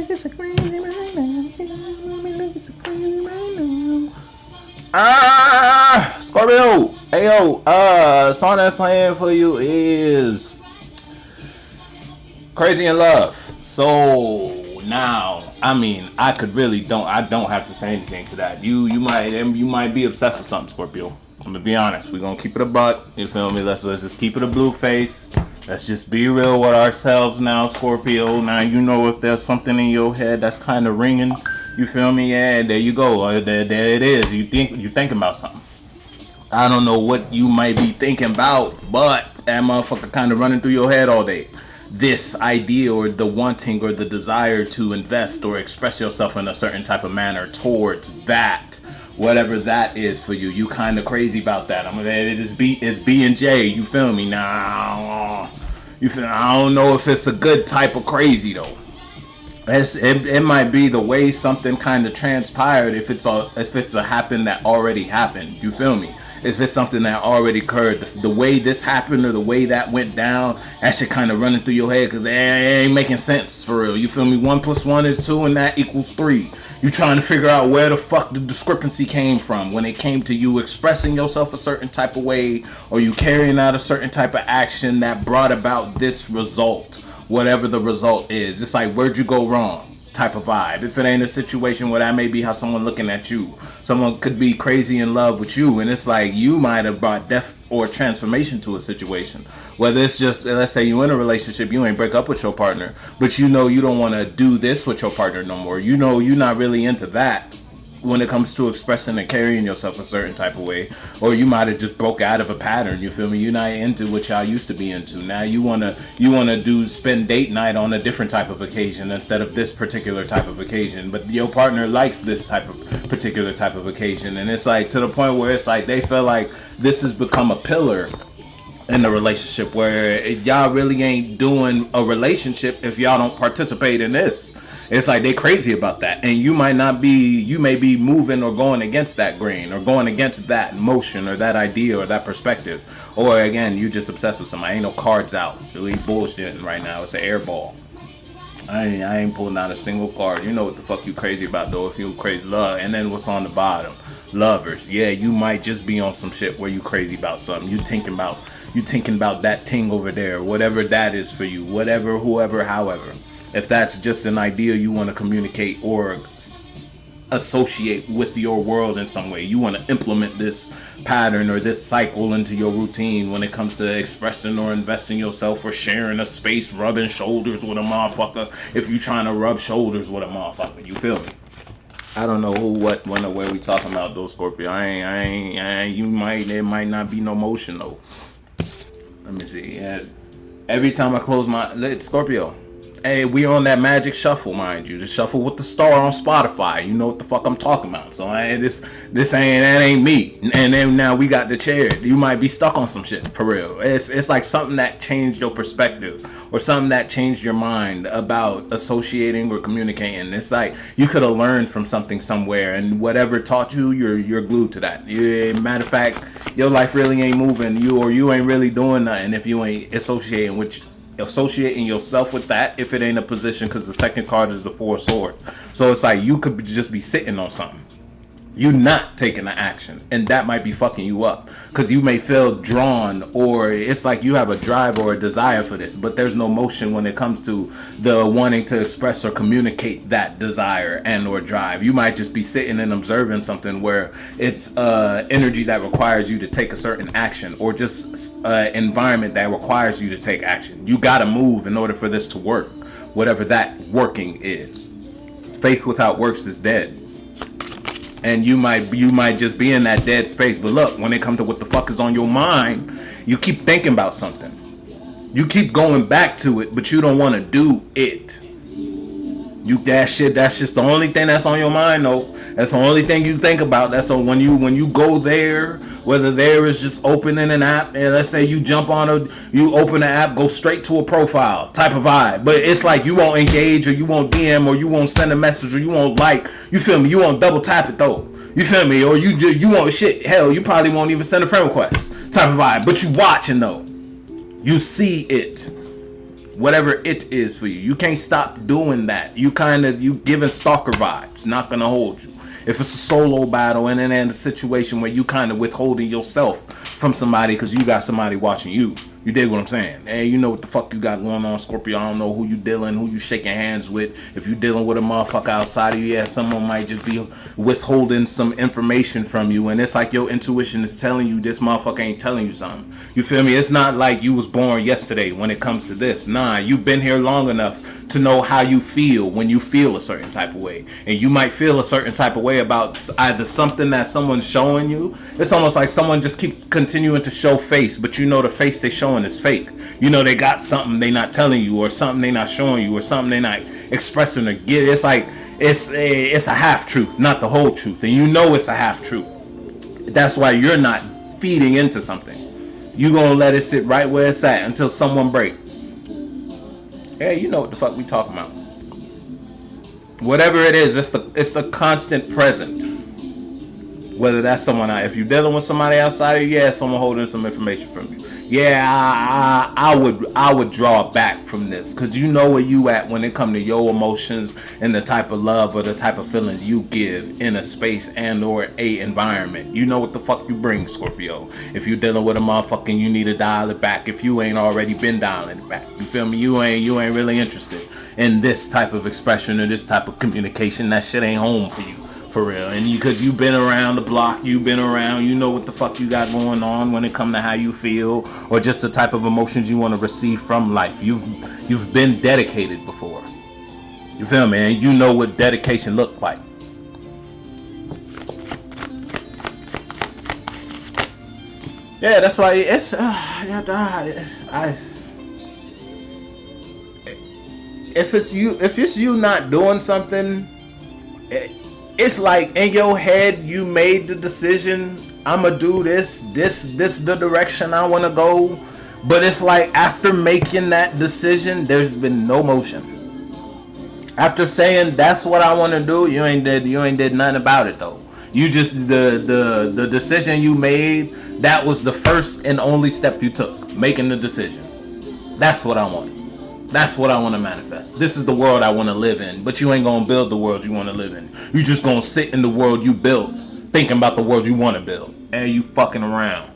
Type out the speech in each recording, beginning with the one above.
it's a crazy right now. It's a crazy right now. Scorpio. Ayo, song that's playing for you is Crazy in Love. So now, I mean, I don't have to say anything to that. You might be obsessed with something, Scorpio. I'm gonna be honest. We're gonna keep it a buck. You feel me? Let's just keep it a blue face. Let's just be real with ourselves now, Scorpio. Now you know if there's something in your head that's kind of ringing. You feel me? Yeah, there you go. There it is. You're thinking about something. I don't know what you might be thinking about, but that motherfucker kind of running through your head all day. This idea or the wanting or the desire to invest or express yourself in a certain type of manner towards that, whatever that is for you. You kind of crazy about that. It's B and J. You feel me? Now, I don't know if it's a good type of crazy though. It might be the way something kind of transpired. If it's a happen that already happened. You feel me? If it's something that already occurred, the way this happened or the way that went down, that shit kind of running through your head because it ain't making sense for real. You feel me? 1 + 1 is 2 and that equals 3. You trying to figure out where the fuck the discrepancy came from when it came to you expressing yourself a certain type of way or you carrying out a certain type of action that brought about this result, whatever the result is. It's like, where'd you go wrong? Type of vibe. If it ain't a situation where that may be how someone looking at you, someone could be crazy in love with you, and it's like you might have brought death or transformation to a situation. Whether it's just, let's say you in a relationship, you ain't break up with your partner, but you know you don't want to do this with your partner no more. You know you're not really into that when it comes to expressing and carrying yourself a certain type of way, or you might have just broke out of a pattern. You feel me? You're not into what y'all used to be into. Now you wanna spend date night on a different type of occasion instead of this particular type of occasion. But your partner likes this particular type of occasion, and it's like to the point where it's like they feel like this has become a pillar in the relationship where y'all really ain't doing a relationship if y'all don't participate in this. It's like they crazy about that, and you may be moving or going against that grain or going against that motion or that idea or that perspective, or again you just obsessed with somebody. Ain't no cards out. Really bullshitting right now. It's an air ball. I ain't pulling out a single card. You know what the fuck you crazy about though? If you crazy love, and then what's on the bottom? Lovers. Yeah, you might just be on some shit where you crazy about something. You thinking about that thing over there, whatever that is for you, whatever, whoever, however. If that's just an idea you want to communicate or associate with your world in some way, you want to implement this pattern or this cycle into your routine when it comes to expressing or investing yourself or sharing a space, rubbing shoulders with a motherfucker. If you trying to rub shoulders with a motherfucker, you feel me? I don't know who, what, when, or where we talking about though, Scorpio. It might not be no motion though. Let me see. Yeah. Every time I close Scorpio. Hey, we on that magic shuffle, mind you. The shuffle with the star on Spotify. You know what the fuck I'm talking about. So that ain't me. And then now we got the chair. You might be stuck on some shit for real. It's like something that changed your perspective or something that changed your mind about associating or communicating. It's like you could have learned from something somewhere, and whatever taught you, you're glued to that. Matter of fact, your life really ain't moving. You ain't really doing nothing if you ain't associating yourself with that, if it ain't a position, because the second card is the 4 of Swords. So it's like you could just be sitting on something. You not taking the action, and that might be fucking you up because you may feel drawn, or it's like you have a drive or a desire for this, but there's no motion when it comes to the wanting to express or communicate that desire and or drive. You might just be sitting and observing something where it's energy that requires you to take a certain action, or just environment that requires you to take action. You gotta move in order for this to work, whatever that working is. Faith without works is dead. And you might just be in that dead space. But look, when it comes to what the fuck is on your mind, you keep thinking about something. You keep going back to it, but you don't want to do it. That's just the only thing that's on your mind though. That's the only thing you think about. That's when you go there, whether there is just opening an app, and let's say you you open the app, go straight to a profile type of vibe. But it's like you won't engage, or you won't DM, or you won't send a message, or you won't like. You feel me? You won't double tap it though. You feel me? Or you won't shit. Hell, you probably won't even send a friend request type of vibe. But you watching though. You see it. whatever it is for you. You can't stop doing that. You giving stalker vibes. Not gonna hold you. If it's a solo battle and then in a situation where you kind of withholding yourself from somebody because you got somebody watching you. You dig what I'm saying? Hey, you know what the fuck you got going on, Scorpio. I don't know who you dealing, who you shaking hands with. If you dealing with a motherfucker outside of you, yeah, someone might just be withholding some information from you. And it's like your intuition is telling you this motherfucker ain't telling you something. You feel me? It's not like you was born yesterday when it comes to this. Nah, you've been here long enough to know how you feel when you feel a certain type of way. And you might feel a certain type of way about either something that someone's showing you. It's almost like someone just keep continuing to show face, but you know the face they showing is fake. You know they got something they not telling you, or something they not showing you, or something they not expressing or get. It's like it's a half truth, not the whole truth. And you know it's a half truth. That's why you're not feeding into something. You gonna let it sit right where it's at until someone break. Hey, you know what the fuck we talking about. Whatever it is, it's the constant present. Whether that's someone, if you're dealing with somebody outside of you, yeah, someone holding some information from you. Yeah, I would draw back from this, because you know where you at when it come to your emotions and the type of love or the type of feelings you give in a space and or a environment. You know what the fuck you bring, Scorpio. If you're dealing with a motherfucker, you need to dial it back. If you ain't already been dialing it back, you feel me? You ain't really interested in this type of expression or this type of communication. That shit ain't home for you. For real. And because you've been around the block, you've been around, you know what the fuck you got going on when it comes to how you feel or just the type of emotions you want to receive from life. You've been dedicated before. You feel me? And you know what dedication look like. Yeah, that's why it's if it's you not doing something, it's like in your head you made the decision, I'ma do this the direction I want to go, but it's like after making that decision there's been no motion. After saying that's what I want to do, you ain't did nothing about it though. You just the decision you made, that was the first and only step you took, making the decision. That's what I want. That's what I want to manifest. This is the world I want to live in. But you ain't going to build the world you want to live in. You just going to sit in the world you built, thinking about the world you want to build. And you fucking around.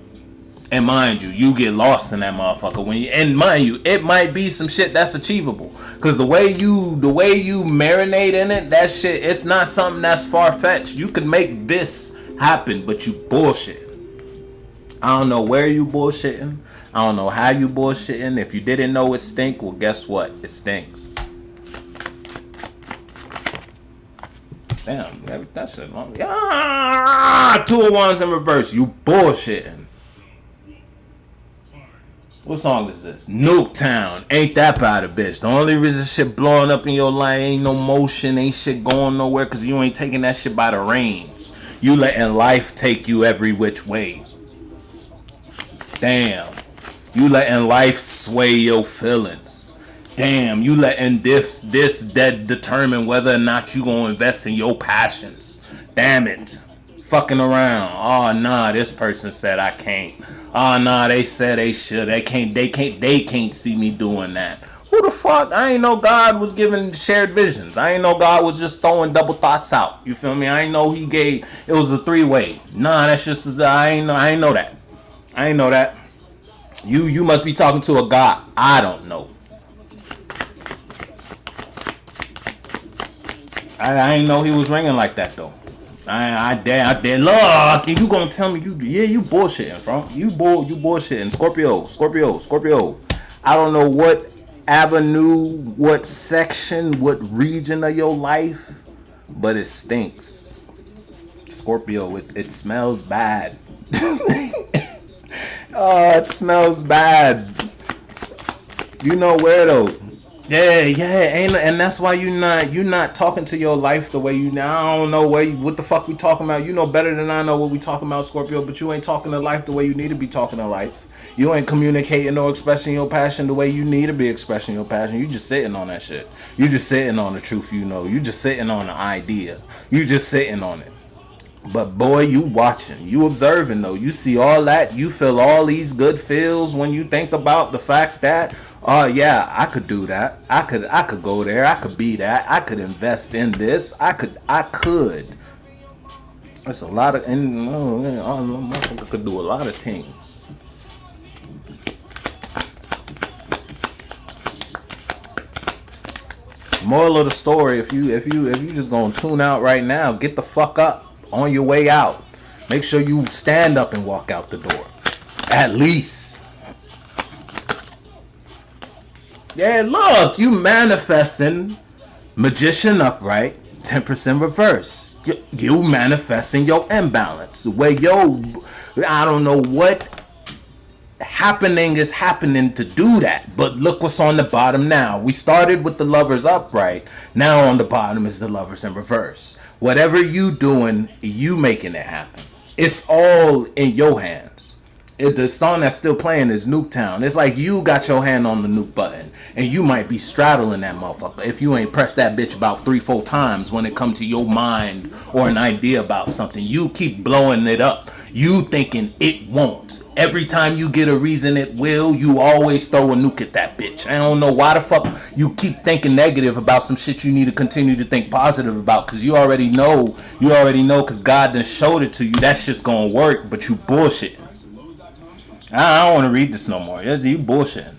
And mind you, you get lost in that motherfucker. And mind you, it might be some shit that's achievable. Because the way you marinate in it, that shit, it's not something that's far-fetched. You can make this happen, but you bullshit. I don't know where you bullshitting. I don't know how you bullshitting. If you didn't know it stink, well, guess what? It stinks. Damn, that shit long. Ah, 2 of 1s in reverse. You bullshitting. What song is this? Nuketown. Ain't that bad a bitch. The only reason shit blowing up in your life ain't no motion, ain't shit going nowhere, because you ain't taking that shit by the reins. You letting life take you every which way. Damn. You letting life sway your feelings. Damn, you letting this that determine whether or not you gonna invest in your passions. Damn it. Fucking around. Oh nah, this person said I can't. Oh nah, they said they should. They can't see me doing that. Who the fuck? I ain't know God was giving shared visions. I ain't know God was just throwing double thoughts out. You feel me? I ain't know he gave it was a 3-way. Nah, that's just I ain't know that. I ain't know that. You must be talking to a God I don't know. I ain't know he was ringing like that though. I dare look. You gonna tell me you bullshitting, bro? You bullshitting. Scorpio. I don't know what avenue, what section, what region of your life, but it stinks. Scorpio, it smells bad. Oh, it smells bad. You know where though? Yeah, and that's why you not talking to your life the way you now. I don't know what the fuck we talking about. You know better than I know what we talking about, Scorpio. But you ain't talking to life the way you need to be talking to life. You ain't communicating or expressing your passion the way you need to be expressing your passion. You just sitting on that shit. You just sitting on the truth. You know. You just sitting on the idea. You just sitting on it. But boy, you watching, you observing though. You see all that, you feel all these good feels when you think about the fact that, Oh yeah, I could do that. I could go there. I could be that. I could invest in this. I could. That's a lot of, and I could do a lot of things. Moral of the story: if you just gonna tune out right now, get the fuck up on your way out. Make sure you stand up and walk out the door. At least. Yeah, look, you manifesting magician upright, 10% reverse. You manifesting your imbalance. Where I don't know what happening is happening to do that. But look what's on the bottom now. We started with the lovers upright. Now on the bottom is the lovers in reverse. Whatever you doing, you making it happen. It's all in your hands. The song that's still playing is Nuketown. It's like you got your hand on the nuke button, and you might be straddling that motherfucker if you ain't pressed that bitch about 3-4 times when it comes to your mind or an idea about something. You keep blowing it up. You thinking it won't. Every time you get a reason it will, you always throw a nuke at that bitch. I don't know why the fuck you keep thinking negative about some shit you need to continue to think positive about, because you already know because God done showed it to you. That shit's gonna work, but you bullshit. I don't want to read this no more. You bullshitting.